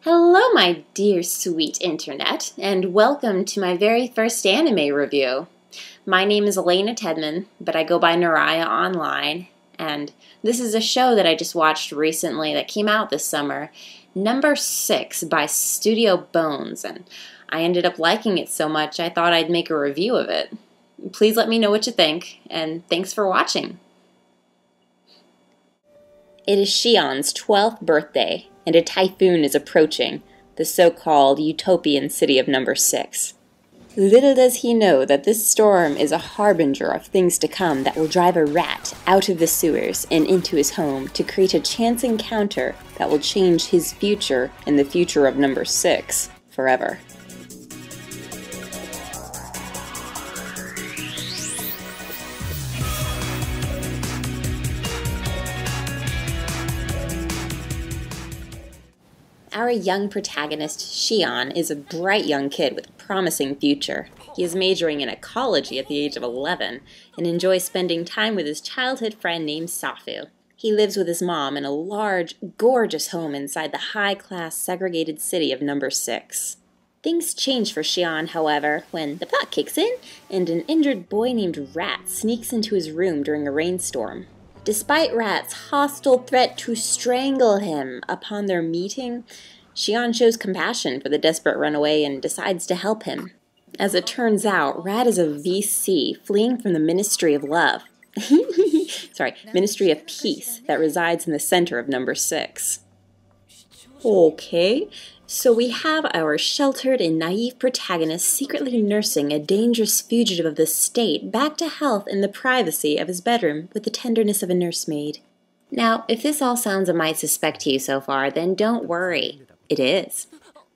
Hello, my dear sweet internet, and welcome to my very first anime review. My name is Elena Tedman, but I go by Neriah online, and this is a show that I just watched recently that came out this summer, Number 6 by Studio Bones, and I ended up liking it so much I thought I'd make a review of it. Please let me know what you think, and thanks for watching. It is Shion's 12th birthday, and a typhoon is approaching the so-called utopian city of Number 6. Little does he know that this storm is a harbinger of things to come that will drive a rat out of the sewers and into his home to create a chance encounter that will change his future and the future of Number 6 forever. Our young protagonist, Shion, is a bright young kid with a promising future. He is majoring in ecology at the age of 11 and enjoys spending time with his childhood friend named Safu. He lives with his mom in a large, gorgeous home inside the high-class segregated city of Number 6. Things change for Shion, however, when the plot kicks in and an injured boy named Rat sneaks into his room during a rainstorm. Despite Rat's hostile threat to strangle him upon their meeting, Shion shows compassion for the desperate runaway and decides to help him. As it turns out, Rat is a VC fleeing from the Ministry of Love. Ministry of Peace that resides in the center of Number 6. Okay, so we have our sheltered and naive protagonist secretly nursing a dangerous fugitive of the state back to health in the privacy of his bedroom with the tenderness of a nursemaid. Now, if this all sounds a mite suspect to you so far, then don't worry. It is.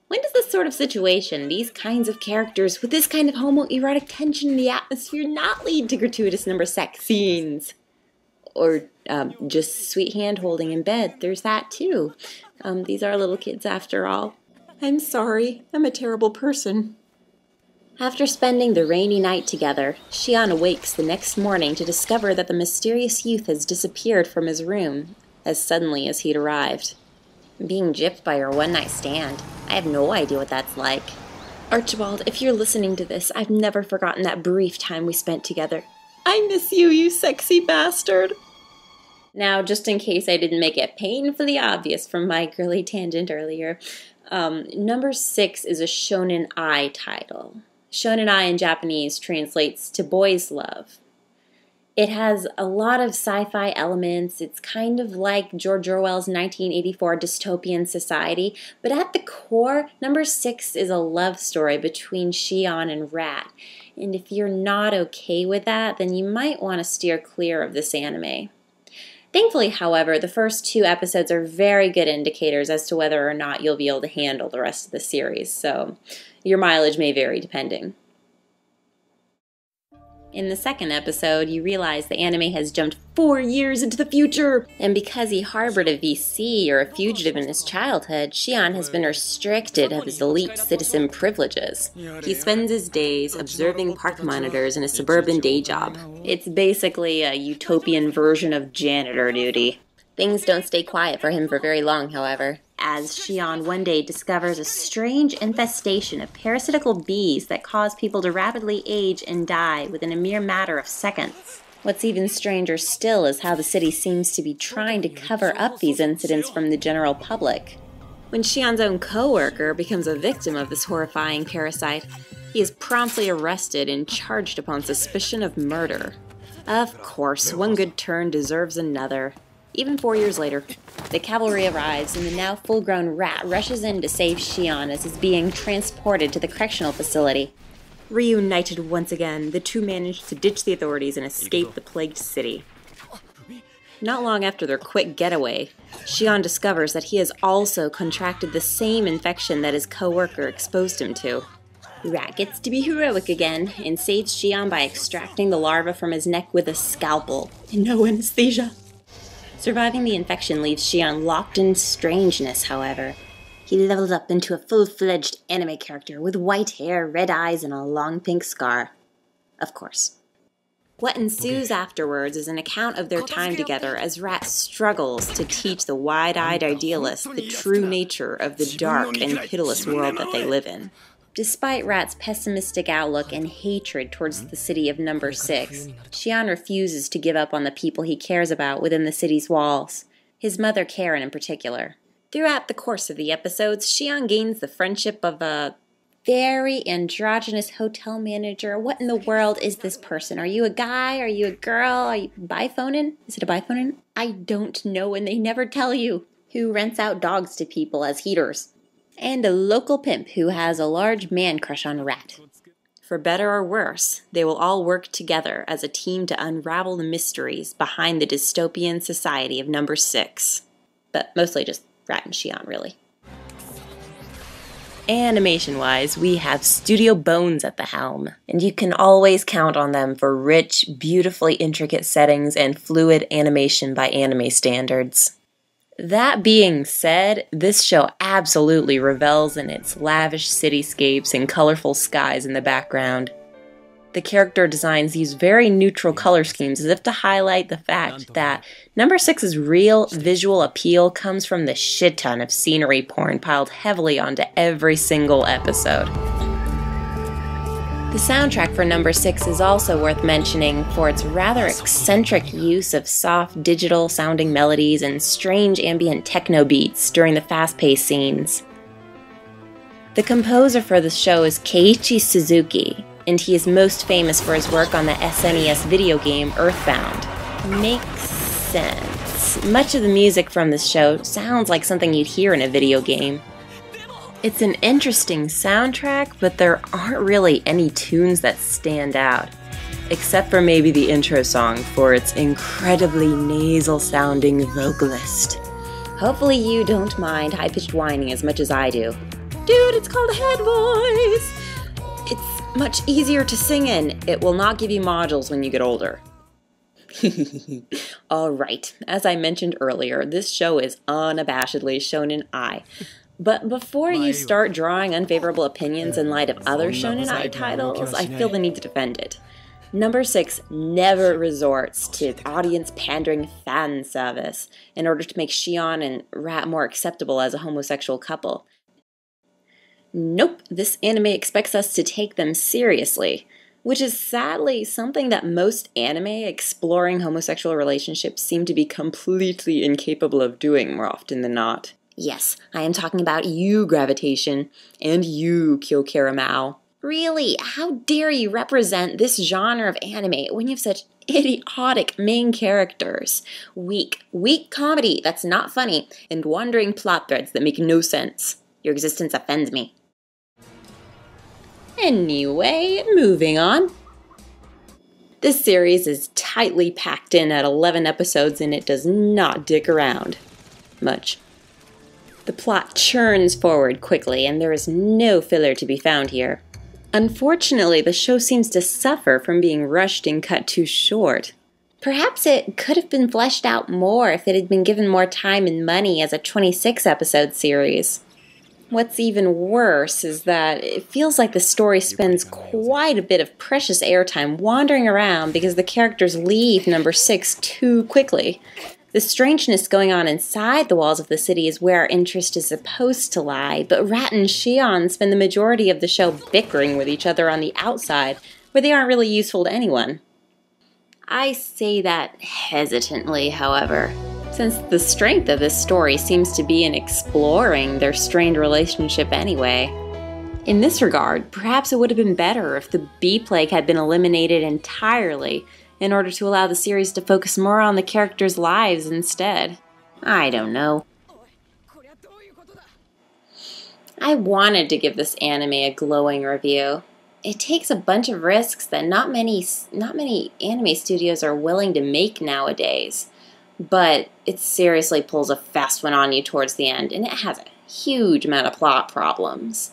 When does this sort of situation, these kinds of characters with this kind of homoerotic tension in the atmosphere not lead to gratuitous number sex scenes? Or just sweet hand-holding in bed, there's that too. These are little kids after all. I'm sorry, I'm a terrible person. After spending the rainy night together, Shion awakes the next morning to discover that the mysterious youth has disappeared from his room as suddenly as he'd arrived. Being gypped by your one-night stand, I have no idea what that's like. Archibald, if you're listening to this, I've never forgotten that brief time we spent together. I miss you, you sexy bastard. Now, just in case I didn't make it painfully obvious from my girly tangent earlier, Number 6 is a Shounen-ai title. Shounen-ai in Japanese translates to boys' love. It has a lot of sci-fi elements. It's kind of like George Orwell's 1984 dystopian society, but at the core, Number 6 is a love story between Shion and Rat. And if you're not okay with that, then you might want to steer clear of this anime. Thankfully, however, the first 2 episodes are very good indicators as to whether or not you'll be able to handle the rest of the series, so your mileage may vary depending. In the second episode, you realize the anime has jumped 4 years into the future, and because he harbored a VC or a fugitive in his childhood, Shion has been restricted of his elite citizen privileges. He spends his days observing park monitors in a suburban day job. It's basically a utopian version of janitor duty. Things don't stay quiet for him for very long, however, as Shion one day discovers a strange infestation of parasitical bees that cause people to rapidly age and die within a mere matter of seconds. What's even stranger still is how the city seems to be trying to cover up these incidents from the general public. When Shion's own co-worker becomes a victim of this horrifying parasite, he is promptly arrested and charged upon suspicion of murder. Of course, one good turn deserves another. Even 4 years later, the cavalry arrives and the now full-grown Rat rushes in to save Shion as he's being transported to the correctional facility. Reunited once again, the two manage to ditch the authorities and escape the plagued city. Not long after their quick getaway, Shion discovers that he has also contracted the same infection that his co-worker exposed him to. Rat gets to be heroic again and saves Shion by extracting the larva from his neck with a scalpel and no anesthesia. Surviving the infection leaves Shion locked in strangeness, however. He levels up into a full-fledged anime character with white hair, red eyes, and a long pink scar. Of course. What ensues afterwards is an account of their time together as Rat struggles to teach the wide-eyed idealist the true nature of the dark and pitiless world that they live in. Despite Rat's pessimistic outlook and hatred towards the city of Number 6, Shion refuses to give up on the people he cares about within the city's walls, his mother Karen in particular. Throughout the course of the episodes, Shion gains the friendship of a very androgynous hotel manager. What in the world is this person? Are you a guy? Are you a girl? Are you biphoning? Is it a biphoning? I don't know, and they never tell you. Who rents out dogs to people as heaters. And a local pimp who has a large man crush on Rat. For better or worse, they will all work together as a team to unravel the mysteries behind the dystopian society of Number 6. But mostly just Rat and Shion, really. Animation-wise, we have Studio Bones at the helm, and you can always count on them for rich, beautifully intricate settings and fluid animation by anime standards. That being said, this show absolutely revels in its lavish cityscapes and colorful skies in the background. The character designs use very neutral color schemes as if to highlight the fact that Number 6's real visual appeal comes from the shit ton of scenery porn piled heavily onto every single episode. The soundtrack for Number 6 is also worth mentioning for its rather eccentric use of soft digital-sounding melodies and strange ambient techno beats during the fast-paced scenes. The composer for the show is Keiichi Suzuki, and he is most famous for his work on the SNES video game Earthbound. Makes sense. Much of the music from this show sounds like something you'd hear in a video game. It's an interesting soundtrack, but there aren't really any tunes that stand out, except for maybe the intro song for its incredibly nasal-sounding vocalist. Hopefully you don't mind high-pitched whining as much as I do. Dude, it's called head voice! It's much easier to sing in. It will not give you modules when you get older. Alright, as I mentioned earlier, this show is unabashedly Shounen-ai. But before you start drawing unfavorable opinions in light of other Shounen-ai titles, I feel the need to defend it. Number 6 never resorts to audience-pandering fan service in order to make Shion and Rat more acceptable as a homosexual couple. Nope, this anime expects us to take them seriously, which is sadly something that most anime exploring homosexual relationships seem to be completely incapable of doing more often than not. Yes, I am talking about you, Gravitation, and you, Kyokaramau. Really, how dare you represent this genre of anime when you have such idiotic main characters? Weak comedy that's not funny, and wandering plot threads that make no sense. Your existence offends me. Anyway, moving on. This series is tightly packed in at 11 episodes and it does not dick around much. The plot churns forward quickly and there is no filler to be found here. Unfortunately, the show seems to suffer from being rushed and cut too short. Perhaps it could have been fleshed out more if it had been given more time and money as a 26-episode series. What's even worse is that it feels like the story spends quite a bit of precious airtime wandering around because the characters leave Number 6 too quickly. The strangeness going on inside the walls of the city is where our interest is supposed to lie, but Rat and Shion spend the majority of the show bickering with each other on the outside, where they aren't really useful to anyone. I say that hesitantly, however, since the strength of this story seems to be in exploring their strained relationship anyway. In this regard, perhaps it would have been better if the B-Plague had been eliminated entirely in order to allow the series to focus more on the characters' lives instead. I don't know. I wanted to give this anime a glowing review. It takes a bunch of risks that not many anime studios are willing to make nowadays. But it seriously pulls a fast one on you towards the end, and it has a huge amount of plot problems.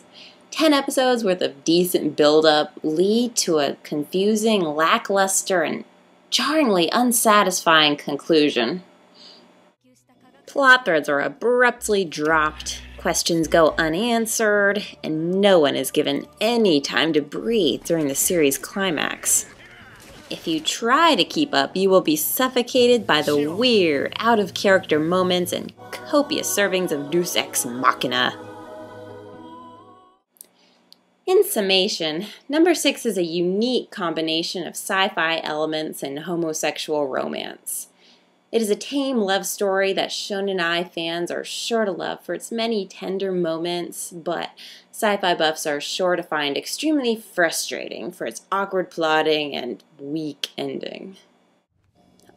10 episodes worth of decent build-up lead to a confusing, lackluster, and jarringly unsatisfying conclusion. Plot threads are abruptly dropped, questions go unanswered, and no one is given any time to breathe during the series' climax. If you try to keep up, you will be suffocated by the weird, out-of-character moments and copious servings of Deus Ex Machina. In summation, number 6 is a unique combination of sci-fi elements and homosexual romance. It is a tame love story that Shounen-ai fans are sure to love for its many tender moments, but sci-fi buffs are sure to find extremely frustrating for its awkward plotting and weak ending.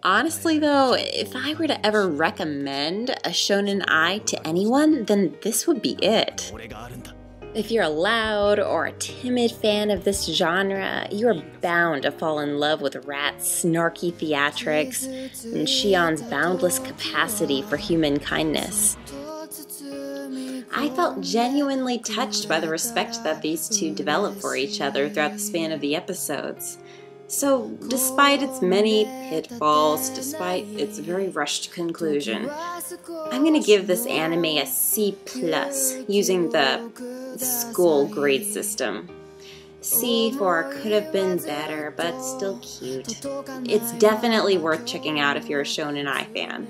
Honestly though, if I were to ever recommend a Shounen-ai to anyone, then this would be it. If you're a loud or a timid fan of this genre, you are bound to fall in love with Rat's snarky theatrics and Shion's boundless capacity for human kindness. I felt genuinely touched by the respect that these two develop for each other throughout the span of the episodes. So, despite its many pitfalls, despite its very rushed conclusion, I'm going to give this anime a C+, using the school grade system. C for could have been better, but still cute. It's definitely worth checking out if you're a Shounen-ai fan.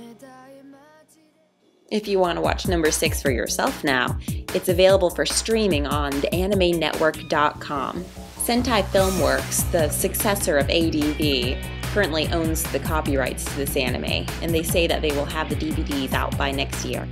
If you want to watch number 6 for yourself now, it's available for streaming on theanimenetwork.com. Sentai Filmworks, the successor of ADV, currently owns the copyrights to this anime, and they say that they will have the DVDs out by next year.